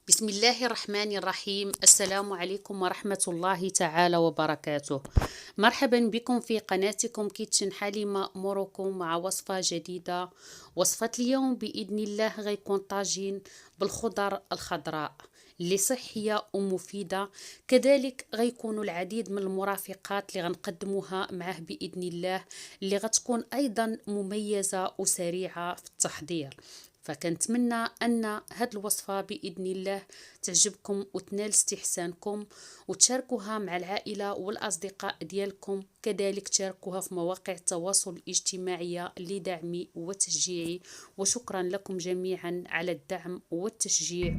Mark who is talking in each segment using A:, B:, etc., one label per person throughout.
A: بسم الله الرحمن الرحيم. السلام عليكم ورحمة الله تعالى وبركاته. مرحبا بكم في قناتكم كيتشن حليمة. أموركم مع وصفة جديدة. وصفة اليوم بإذن الله غيكون طاجين بالخضر الخضراء اللي صحية ومفيدة. كذلك غيكونوا العديد من المرافقات اللي غنقدموها معه بإذن الله، اللي غتكون أيضا مميزة وسريعة في التحضير. فكنتمنى ان هاد الوصفه باذن الله تعجبكم وتنال استحسانكم، وتشاركوها مع العائله والاصدقاء ديالكم. كذلك تشاركوها في مواقع التواصل الاجتماعي لدعمي وتشجيعي، وشكرا لكم جميعا على الدعم والتشجيع.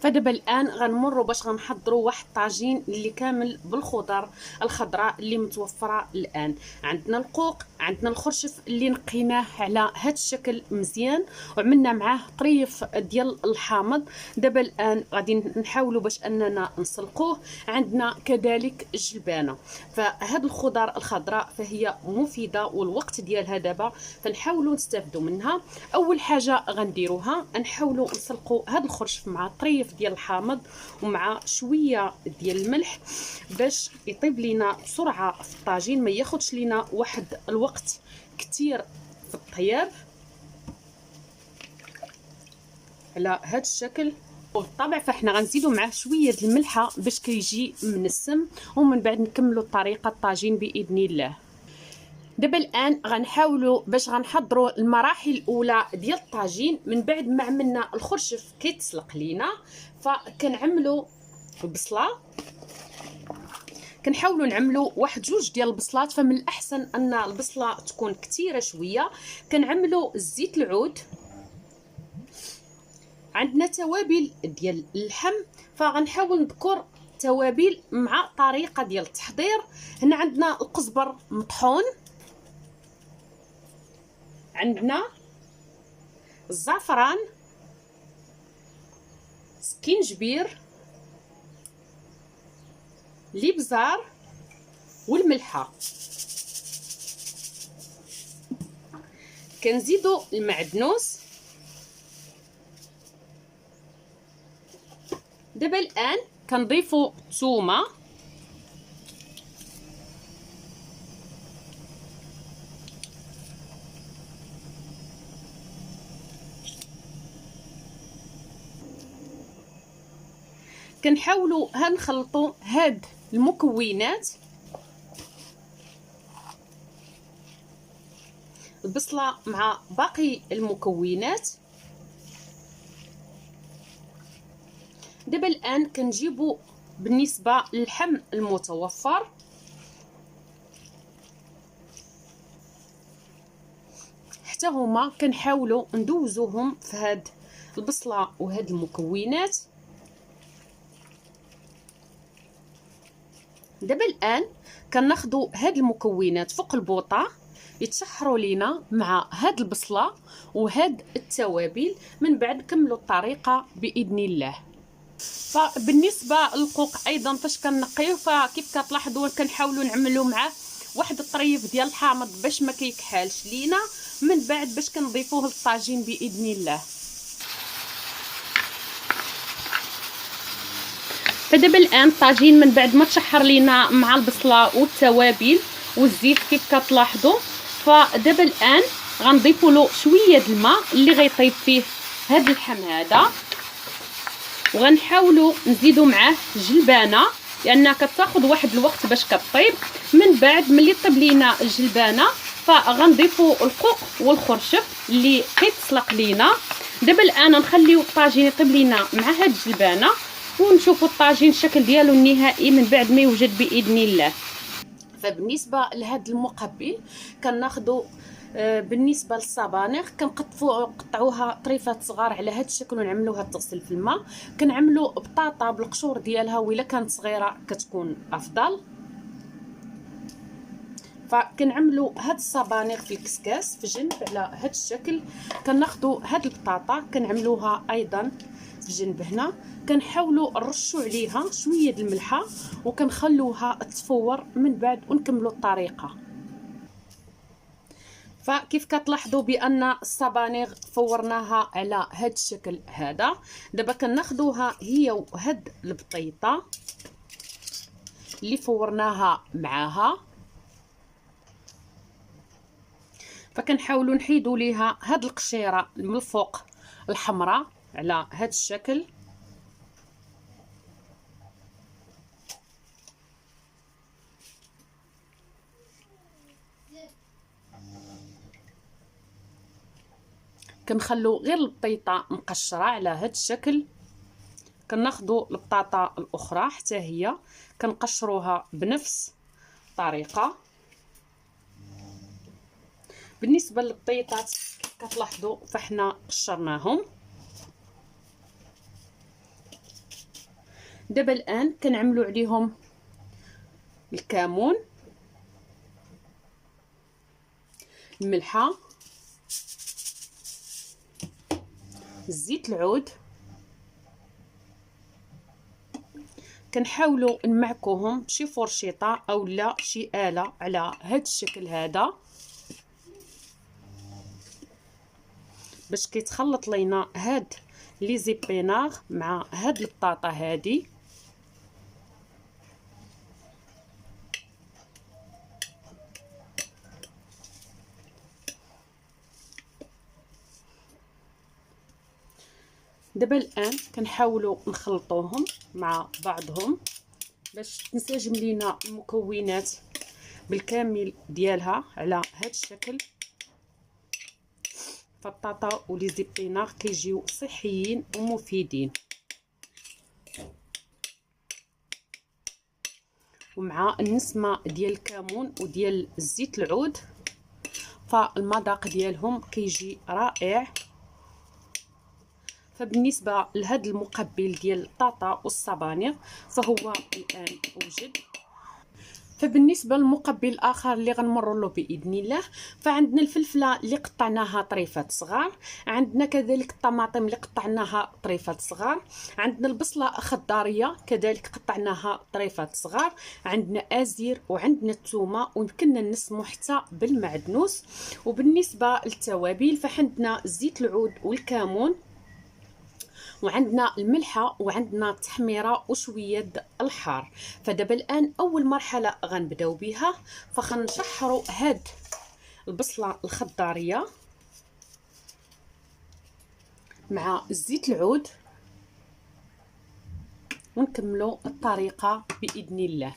A: فدابا الان غنمروا باش غنحضروا واحد الطاجين اللي كامل بالخضر الخضراء اللي متوفره الان. عندنا القوق، عندنا الخرشف اللي نقيناه على هذا الشكل مزيان، وعملنا معاه طريف ديال الحامض. دابا الان غادي نحاولوا باش اننا نسلقوه. عندنا كذلك الجلبانه. فهاد الخضر الخضراء فهي مفيده والوقت ديالها دابا، فنحاولوا نستافدوا منها. اول حاجه غنديروها نحاولوا نسلقوا هاد الخرشف مع طريف ديال الحامض ومع شويه ديال الملح باش يطيب لينا بسرعه في الطاجين، ما ياخذش لينا واحد الوقت كتير في الطياب على هذا الشكل. وبالطبع فاحنا غنزيدوا معاه شويه د الملحه باش كيجي منسم، ومن بعد نكملوا طريقه الطاجين باذن الله. دابا الان غنحاولوا باش غنحضروا المراحل الاولى ديال الطاجين. من بعد ما عملنا الخرشف كيتسلق لينا، فكنعملوا البصله. كنحاولوا نعملوا واحد جوج ديال البصلات، فمن الاحسن ان البصله تكون كثيره شويه. كنعملوا الزيت العود. عندنا توابل ديال اللحم، فغنحاول نذكر توابل مع طريقه ديال التحضير. هنا عندنا القزبر مطحون، عندنا الزعفران، سكينجبير، الابزار والملحه. كنزيدوا المعدنوس. دابا الان كنضيفوا الثومه، كنحاولوا نخلطوا هاد المكونات، البصله مع باقي المكونات. دابا الان كنجيبوا بالنسبه للحم المتوفر، حتى هما كنحاولوا ندوزوهم في هاد البصله وهاد المكونات. دابا الان كناخذوا هاد المكونات فوق البوطه يتشحروا لينا مع هاد البصله وهاد التوابل. من بعد نكملوا الطريقه باذن الله. فبالنسبه للقوق ايضا فاش كنقيوه، فكيف كتلاحظوا كنحاولوا نعملوا معاه واحد الطريف ديال الحامض باش ما كيكحالش لينا، من بعد باش كنضيفوه للطاجين باذن الله. فدابا الان الطاجين من بعد ما تشحر لينا مع البصله والتوابل والزيت كيف كتلاحظوا، فدابا الان غنضيفوا له شويه د الماء اللي غيطيب فيه هذا اللحم هذا، وغنحاولوا نزيدوا معاه جلبانه لانها كتاخذ واحد الوقت باش كطيب. من بعد ملي طيب لينا الجلبانه فغنضيفوا القوق والخرشف اللي كيتسلق لينا. دابا الان نخليو الطاجين يطيب لينا مع هاد الجلبانه، ونشوفوا الطاجين الشكل ديالو النهائي من بعد ما يوجد باذن الله. فبالنسبه لهذا المقبل كناخذوا بالنسبه للصبانغ كنقطعوها طريفات صغار على هذا الشكل ونعملوها تغسل في الماء. كنعملوا بطاطا بالقشور ديالها، وإلا كانت صغيره كتكون افضل. فكنعملوا هاد الصبانغ في الكسكاس في جنب على هاد الشكل. كناخذوا هاد البطاطا كنعملوها ايضا في جنب هنا، كنحاولوا نرشوا عليها شويه د الملحه وكنخلوها تفور من بعد ونكملوا الطريقه. فكيف كتلاحظوا بان الصبانغ فورناها على هاد الشكل هذا. دابا كناخذوها هي وهاد البطيطه اللي فورناها معاها، فكنحاولوا نحيدوا ليها هاد القشيره من الفوق الحمراء على هاد الشكل. كنخلو غير البطيطه مقشره على هاد الشكل. كناخذوا البطاطا الاخرى حتى هي كنقشروها بنفس الطريقه. بالنسبه للبطيطات كتلاحظوا فاحنا قشرناهم. دابا الان كنعملوا عليهم الكمون، الملحه، زيت العود. كنحاولوا نمعكوهم بشي فرشيطه او لا شي آلة على هاد الشكل هذا باش كيتخلط لينا هاد لي زيبيناغ مع هاد البطاطا هادي. دابا الان كنحاولوا نخلطوهم مع بعضهم باش تنسجم لينا المكونات بالكامل ديالها على هاد الشكل. فالبطاطا ولي زيبيناغ كيجيو صحيين ومفيدين، ومع النسمه ديال الكمون وديال زيت العود فالمذاق ديالهم كيجي رائع. فبالنسبه لهذا المقبل ديال البطاطا والصبانغ فهو الان وجد. فبالنسبه للمقبل الاخر اللي غنمروا له باذن الله، فعندنا الفلفله اللي قطعناها طريفات صغار، عندنا كذلك الطماطم اللي قطعناها طريفات صغار، عندنا البصله خضاريه كذلك قطعناها طريفات صغار، عندنا ازير وعندنا الثومه ويمكننا نسمو حتى بالمعدنوس. وبالنسبه للتوابل فعندنا زيت العود والكمون وعندنا الملحه وعندنا التحميره وشويه الحار. فدابا الان اول مرحله غنبداو بها فغنشحروا هاد البصله الخضاريه مع زيت العود ونكملوا الطريقه باذن الله.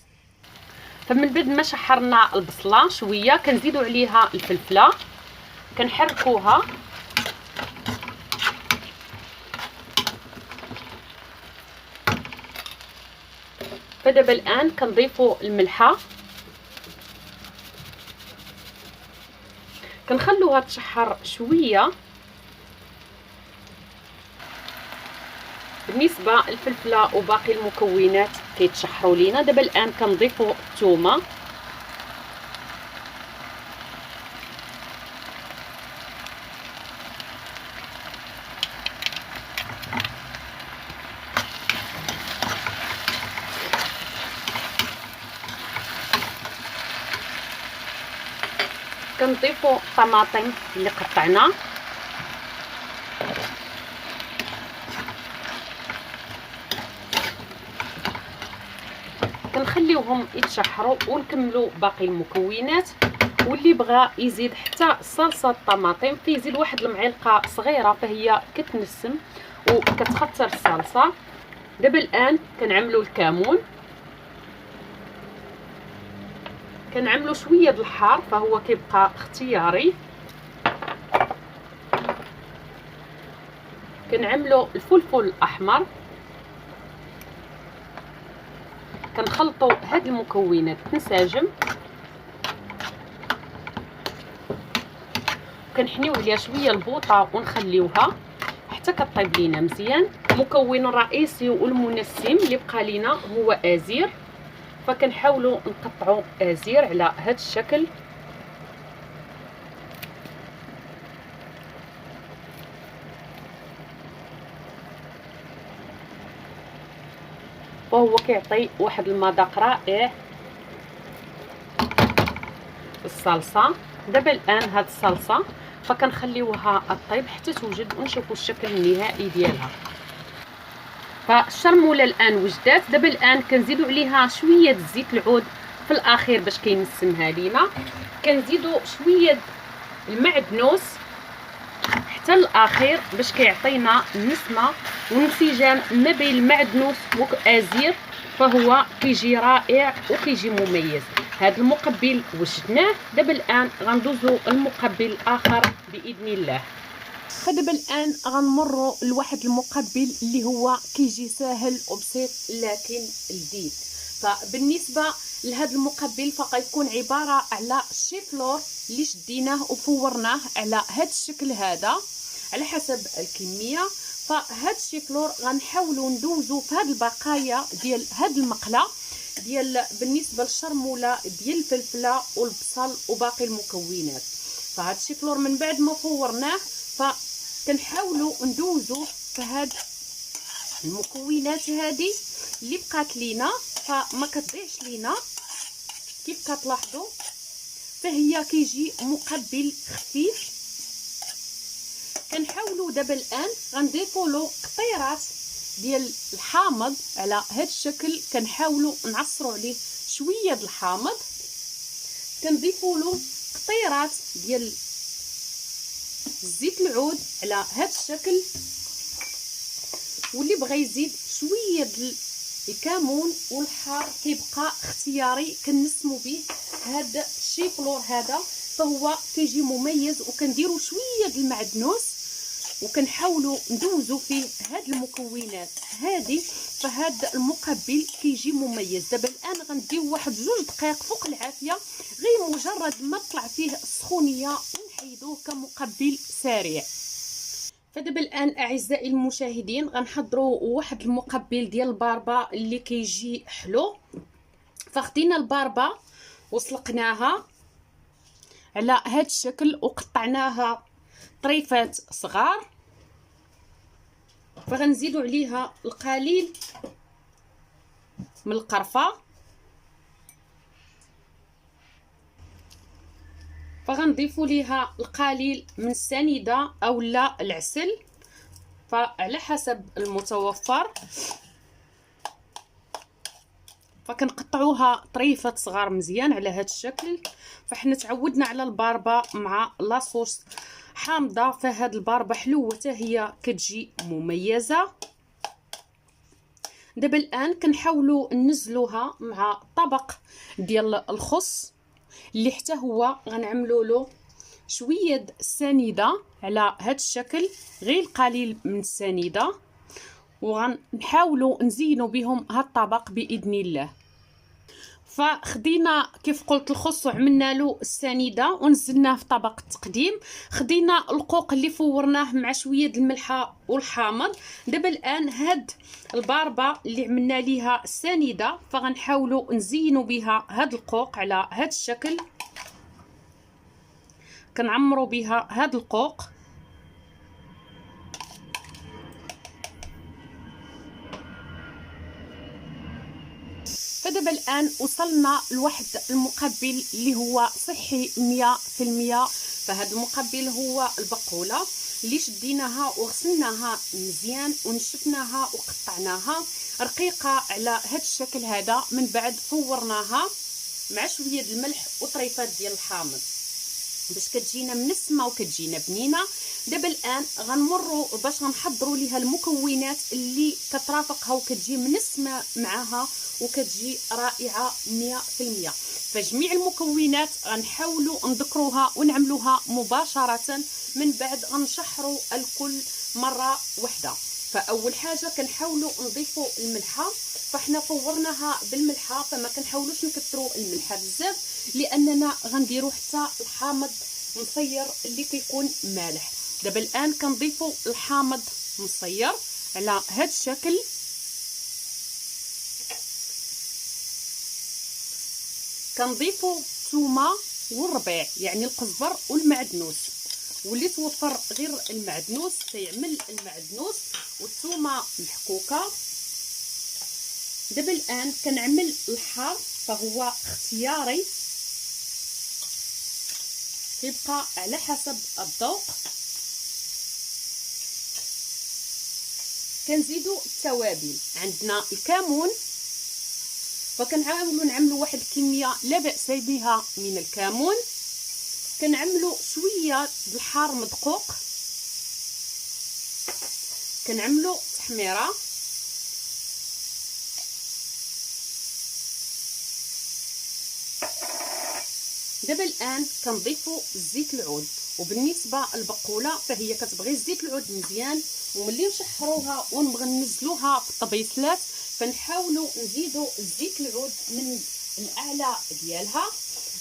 A: فمن بعد ما شحرنا البصله شويه كنزيدوا عليها الفلفله كنحركوها. فدابا الان كنضيفوا الملحه كنخلوها تشحر شويه. بالنسبه للفلفله وباقي المكونات كيتشحروا لينا. دابا الان كنضيفوا الثومه كنضيفوا الطماطم اللي قطعنا كنخليوهم يتشحروا ونكملوا باقي المكونات. واللي بغى يزيد حتى صلصه الطماطم فيزيد واحد المعلقه صغيره فهي كتنسم وكتخطر الصلصه. دابا الان كنعملوا الكمون كنعملوا شويه د الحار فهو كيبقى اختياري. كنعملوا الفلفل الاحمر كنخلطوا هاد المكونات تنسجم كنحنيو عليها شويه البوطه ونخليوها حتى كطيب لينا مزيان. المكون الرئيسي والمنسم اللي بقى لينا هو ازير، فكنحاولوا نقطعوا ازير على هذا الشكل فهو كيعطي واحد المذاق رائع. الصلصه دابا الان هاد الصلصه فكنخليوها طيب حتى توجد ونشوفوا الشكل النهائي ديالها. فالشرموله الان وجدات. دابا الان كنزيدوا عليها شويه زيت العود في الاخير باش كينسمها لينا. كنزيدوا شويه المعدنوس حتى الاخير باش كيعطينا نسمه وانسجام ما بين المعدنوس وازير، فهو كيجي رائع وكيجي مميز. هذا المقبل وجدناه. دابا الان غندوزو المقبل الاخر باذن الله. فدابا الان غنمروا لواحد المقبل اللي هو كيجي ساهل وبسيط لكن لذيذ. فبالنسبه لهذا المقبل فغيكون عباره على الشيفلور اللي شديناه وفورناه على هذا الشكل هذا على حسب الكميه. فهاد الشيفلور غنحاولوا ندوزو في هاد البقايا ديال هاد المقله ديال بالنسبه للشرموله ديال الفلفله والبصل وباقي المكونات. فهاد الشيفلور من بعد ما فورناه فكنحاولوا ندوزو في هاد المكونات هذه اللي بقات لينا، فما كتضيعش لينا كيف كتلاحظوا. فهي كيجي مقبل خفيف. كنحاولوا دابا الان غنضيفوا له قطيرات ديال الحامض على هذا الشكل. كنحاولوا نعصروا عليه شويه د الحامض. كنضيفوا له قطيرات ديال زيت العود على هذا الشكل، واللي بغى يزيد شويه د الكمون والحار كيبقى اختياري. كنسمو به هذا الشيفلور هذا فهو كيجي مميز. وكنديروا شويه د المعدنوس وكنحاولوا ندوزو فيه هاد المكونات هذه. فهاد المقبل كيجي مميز. دابا الان غنديو واحد 2 دقائق فوق العافيه غير مجرد ما طلع فيه السخونيه ونحيدوه كمقبل سريع. فدابا الان اعزائي المشاهدين غنحضروا واحد المقبل ديال الباربه اللي كيجي حلو. فخدينا الباربه وسلقناها على هاد الشكل وقطعناها طريفات صغار. فغنزيدوا عليها القليل من القرفه. فغنضيفوا ليها القليل من السنيده او لا العسل فعلى حسب المتوفر. فكنقطعوها طريفات صغار مزيان على هذا الشكل. فحنا تعودنا على الباربه مع لاصوص حامضه، فهاد الباربه حلوه حتى هي كتجي مميزه. دابا الان كنحاولوا ننزلوها مع طبق ديال الخس اللي حتى هو غنعملوا له شويه السنيده على هذا الشكل، غير القليل من السنيده، وغنحاولوا نزينوا بهم هذا الطبق باذن الله. فخدينا كيف قلت الخس وعملنا له السنيده ونزلناه في طبق التقديم. خدينا القوق اللي فورناه مع شويه الملحه والحامض. دابا الان هاد الباربه اللي عملنا ليها السنيده فغنحاولوا نزينوا بها هاد القوق على هاد الشكل. كنعمروا بها هاد القوق. فدابا الان وصلنا لواحد المقبل اللي هو صحي 100%. فهذا المقبل هو البقوله اللي شديناها وغسلناها مزيان ونشفناها وقطعناها رقيقه على هذا الشكل هذا. من بعد فورناها مع شويه الملح وطريفات ديال الحامض باش كتجينا منسمه وكتجينا بنينه. دابا الان غنمروا باش غنحضروا ليها المكونات اللي كترافقها وكتجي منسمه معاها وكتجي رائعه 100%. فجميع المكونات غنحاولوا نذكروها ونعملوها مباشره. من بعد غنشحروا الكل مره واحده. فاول حاجه كنحاولوا نضيفوا الملحه. فاحنا فورناها بالملحه فما كنحاولوش نكثروا الملحه بزاف لاننا غنديروا حتى الحامض مصير اللي كيكون مالح. دابا الان كنضيفوا الحامض مصير على هذا الشكل. كنضيفوا الثومه والربيع يعني القزبر والمعدنوس، واللي توفر غير المعدنوس فيعمل المعدنوس، والثومه محكوكه دابا الان كنعمل الحار فهو اختياري، كيبقى على حسب الذوق. كنزيدو التوابل، عندنا الكمون، فكنحاولوا نعملوا واحد الكميه لا باس بها من الكمون. كنعملوا شويه الحار مدقوق، كنعملوا تحميره. دابا الان كنضيفوا زيت العود، وبالنسبه للبقوله فهي كتبغي زيت العود مزيان، وملي نشحروها ونبغي ننزلوها في الطبيصلات فنحاولوا نزيدوا زيت العود من الاعلى ديالها.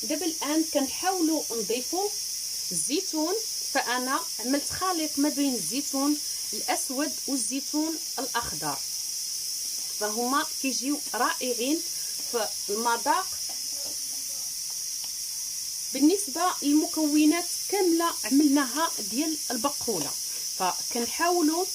A: دابا الان كنحاولوا نضيفوا الزيتون، فانا عملت خليط ما بين الزيتون الاسود والزيتون الاخضر، فهما كيجيو رائعين في المذاق. بالنسبه للمكونات كامله عملناها ديال البقوله، فكنحاولوا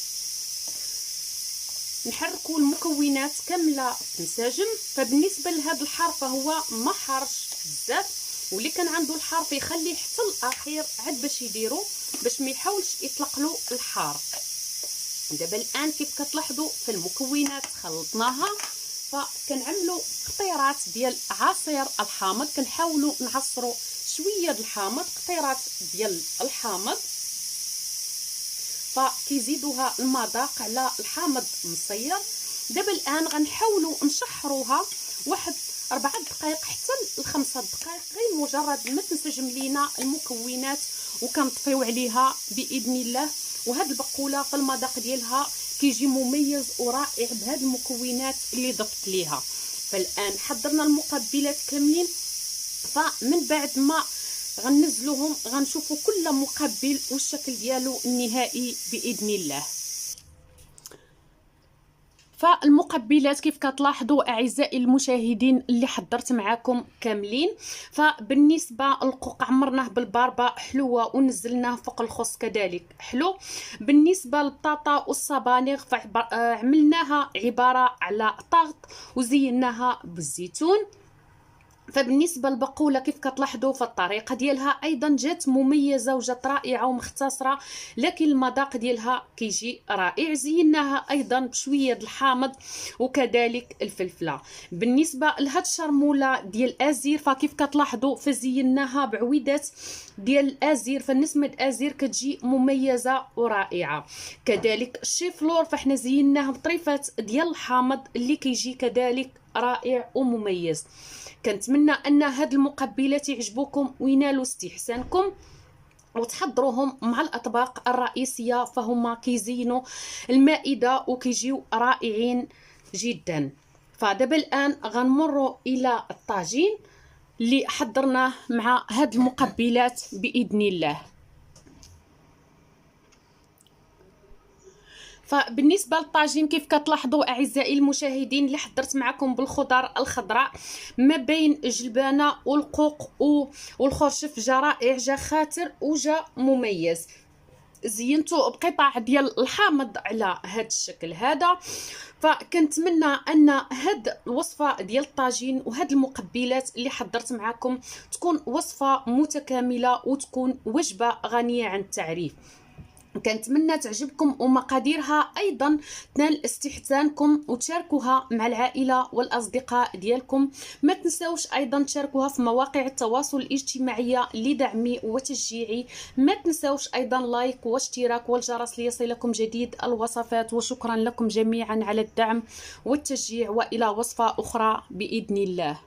A: نحركوا المكونات كامله تنسجم. فبالنسبه لهذا الحار فهو ما حارش بزاف، واللي كان عنده الحار فيخليه حتى الاخير عاد باش يديروا باش ما يحاولش يطلق له الحار. دابا الان كيف كتلاحظوا في المكونات خلطناها، فكنعملوا قطيرات ديال عصير الحامض. كنحاولوا نعصروا شويه د الحامض، قطيرات ديال الحامض، فكيزيدوها المذاق على الحامض مصير. دابا الان غنحاولوا نشحروها واحد 4 دقائق حتى ل5 دقائق، غير مجرد ما تنسجم لينا المكونات وكنطفيو عليها باذن الله. وهاد البقوله في المذاق ديالها كيجي مميز ورائع بهاد المكونات اللي ضفت ليها. فالان حضرنا المقبلات كاملين، فمن بعد ما غننزلوهم غنشوفوا كل مقبل والشكل ديالو النهائي باذن الله. فالمقبلات كيف كتلاحظوا اعزائي المشاهدين اللي حضرت معكم كاملين. فبالنسبه للقوق عمرناه بالباربه حلوه ونزلناه فوق الخص كذلك حلو. بالنسبه للبطاطا والصبانغ فعملناها عباره على طاغط وزيناها بالزيتون. فبالنسبه للبقوله كيف كتلاحظوا فالطريقه ديالها ايضا جات مميزه وجات رائعه ومختصره، لكن المذاق ديالها كيجي رائع. زيناها ايضا بشويه د الحامض وكذلك الفلفله. بالنسبه لهاد الشرموله ديال الازير فكيف كتلاحظوا فزيناها بعويدات ديال الازير، فالنسمه الازير كتجي مميزه ورائعه. كذلك الشيفلور فاحنا زيناه بطريفات ديال الحامض اللي كيجي كذلك رائع ومميز. كنتمنى ان هاد المقبلات يعجبوكم وينالوا استحسانكم وتحضروهم مع الاطباق الرئيسيه، فهما كيزينوا المائده وكيجيو رائعين جدا. فدابا الان غنمروا الى الطاجين اللي حضرناه مع هاد المقبلات باذن الله. فبالنسبه للطاجين كيف كتلاحظوا اعزائي المشاهدين اللي حضرت معكم بالخضر الخضراء ما بين الجلبانه والقوق والخرشف، جا رائع جا خاطر وجا مميز. زينته بقطع ديال الحامض على هذا الشكل هذا. فكنتمنى ان هاد الوصفه ديال الطاجين وهاد المقبلات اللي حضرت معكم تكون وصفه متكامله وتكون وجبه غنيه عن التعريف. كنتمنى تعجبكم ومقاديرها ايضا تنال استحسانكم وتشاركوها مع العائله والاصدقاء ديالكم. ما تنساوش ايضا تشاركوها في مواقع التواصل الاجتماعي لدعمي وتشجيعي. ما تنساوش ايضا لايك واشتراك والجرس ليصلكم جديد الوصفات. وشكرا لكم جميعا على الدعم والتشجيع، والى وصفه اخرى باذن الله.